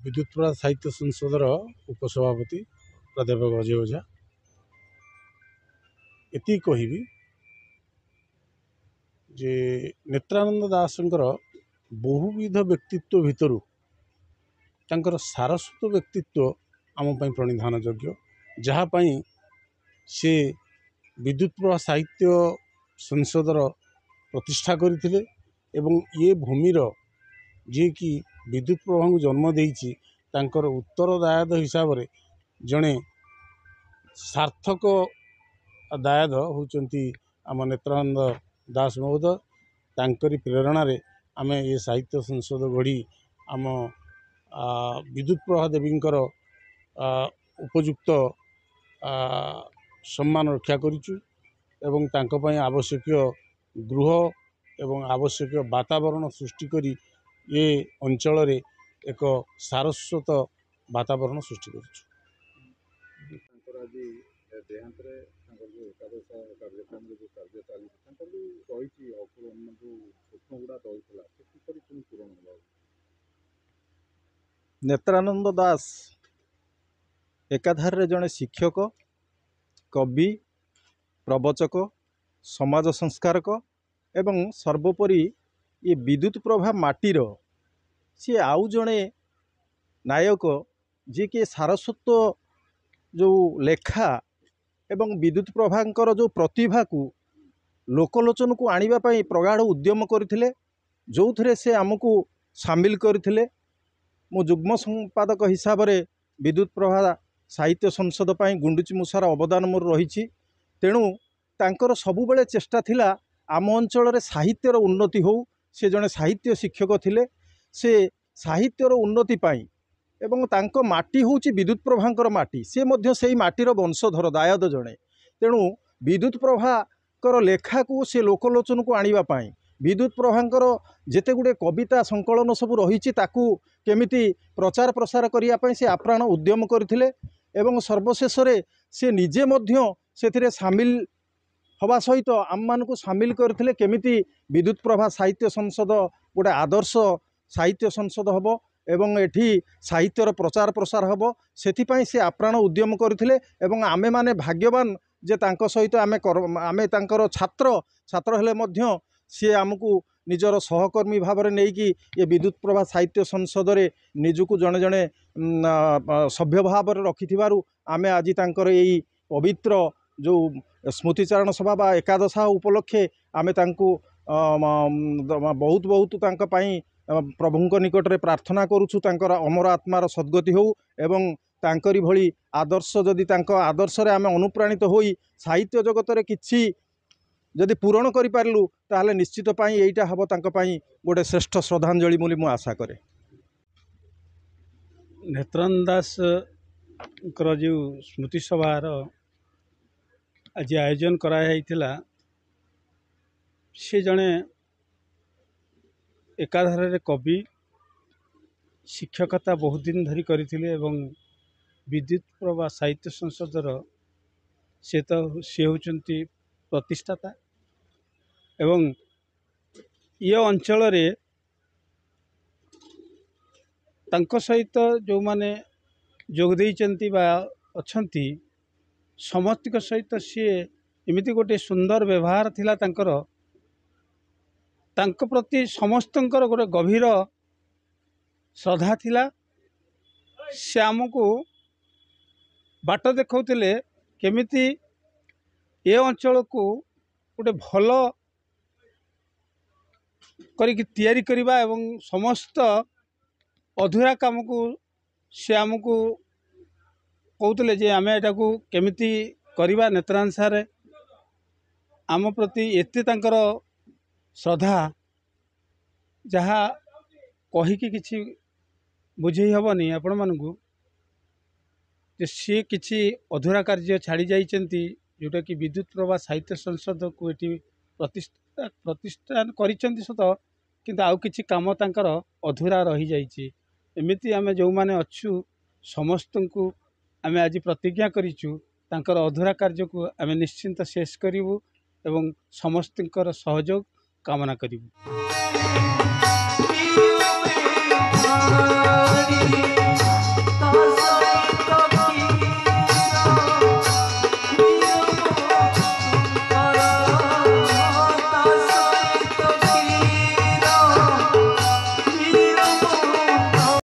विद्युतपुरा साहित्य संसदर उपसभापति प्राध्यापक अजय ओझा एति कहबी जे नेत्रानंद दासंकर बहुविध व्यक्तित्व भितर तांकर सारस्वत व्यक्तित्व आम प्रणिधान योग्य जहाँपाई से विद्युतपुरा साहित्य संसदर प्रतिष्ठा करथिले एवं ये भूमिर जी कि विद्युत प्रभा को जन्म देइछि तांकर उत्तरदायद हिसाब से जड़े सार्थक दायद होचंती आम नेत्रानंद दास महोदय तांकरी प्रेरणा रे आमे ये साहित्य संसद गढ़ी आम विद्युत प्रभा देवींकर उपयुक्त सम्मान रक्षा करिचु एवं तांको पई आवश्यक गृह एवं आवश्यक वातावरण सृष्टि करी ये अंचल रे एक सारस्वत वातावरण सृष्टि करिचु। नेत्रानंद दास एकाधार जड़े शिक्षक कवि प्रवचक समाज संस्कारक एवं सर्वोपरि ये विद्युत प्रभा माटीर सी आउ जड़े नायक जी के सारस्वत जो लेखा एवं विद्युत प्रभाकर जो प्रतिभा को लोकलोचन को आनिबा पई प्रगाढ़ उद्यम करथिले जो थे से आमको सामिल करथिले। मो जुग्म संपादक हिसाब रे विद्युत प्रभा साहित्य संसद पई गुंडुची मुसार अवदान मोर रही तेणु तांकर सबु बेले चेष्टा थिला आम अंचल रे साहित्यर उन्नति हो। से जड़े साहित्य शिक्षक थिले से साहित्यर उन्नति पाई एवं तांको माटी होची विद्युत प्रभाकर माटी से मध्य सेही माटीर वंशधर दायद जड़े तेणु विद्युत प्रभाकर लेखा को से लोकलोचन को आनिबा पाई विद्युत प्रभाकर जेते गुडे कविता संकलन सब रही ताकू केमिति प्रचार प्रसार करिया पई से आप्राण उद्यम करथिले एवं सर्वशेष रे से निजे मध्य सेथिरे सामिल हवा सहित आम मान को सामिल करथिले केमिति विद्युत प्रभा साहित्य संसद गोटे आदर्श साहित्य संसद हब एवं एठी साहित्यर प्रचार प्रसार हब सेथिपाई से आप्राण उद्यम करथिले एवं आमे माने भाग्यवान जे तांको सहित आमे तांकर छात्र छात्र हेले मध्य सी आमको निजर सहकर्मी भाव में नहीं कि ये विद्युत प्रभा साहित्य संसद रे निजुक जड़े जड़े सभ्य भाव में रखि आमे आज तांकर यही पवित्र जो स्मृतिचारण सभा बा एकादशा उपलक्षे आमे तांको बहुत बहुत तांका पाई प्रभुंक निकट रे प्रार्थना करूछु तांकर अमर आत्मार सद्गति हो एवं तांकरी भली आदर्श जदि तांको आदर्श रे आमे अनुप्राणित होई साहित्य जगत रे किछि जदि पूरण करि पारलु ताहले निश्चित पाई एइटा हबो तांको पाई गोटे श्रेष्ठ श्रद्धांजलि बोली मु आशा करे। नेत्रानंद दास कर जो स्मृति सभार आज आयोजन कराइथिला से जड़े एकाधार रे कवि शिक्षकता बहुत दिन धरी करथिले एवं विद्युत प्रभा साहित्य संसदर से तो सी होचंती प्रतिष्ठाता एवं ये अंचल रे तांको सहित जो माने जोग देइचंती बा अछंती समस्त सहित सी एमती गोटे सुंदर व्यवहार थिला तांकर तांको प्रति समस्तंकर गोटे गभीर श्रद्धा थिला से आमको बाट देखौतिले केमिति ए अंचल को गोटे भल करिक तैयारी करिबा एवं समस्त अधूरा काम को से आमको कहते जे आम एटा को केमिति करिबा नेत्रांश सारे आम प्रति एते तांकर श्रद्धा जहाँ कहीकि किछि बुझे हबनी आपण मानकु जे सी किछि अधूरा कार्य छाड़ी जाइचंती जोटा कि विद्युत प्रभा साहित्य संसद को एटी प्रतिष्ठान करिचंती सत किंतु आउ किछि काम तांकर अधूरा रही जाइछि एमिति आमे जो माने अच्छु समस्त को आमे आज प्रतिज्ञा करिचु तांकर अधूरा कार्य को आमे निश्चिंत शेष करिवु एवं समस्तंकर सहयोग कामना करिवु।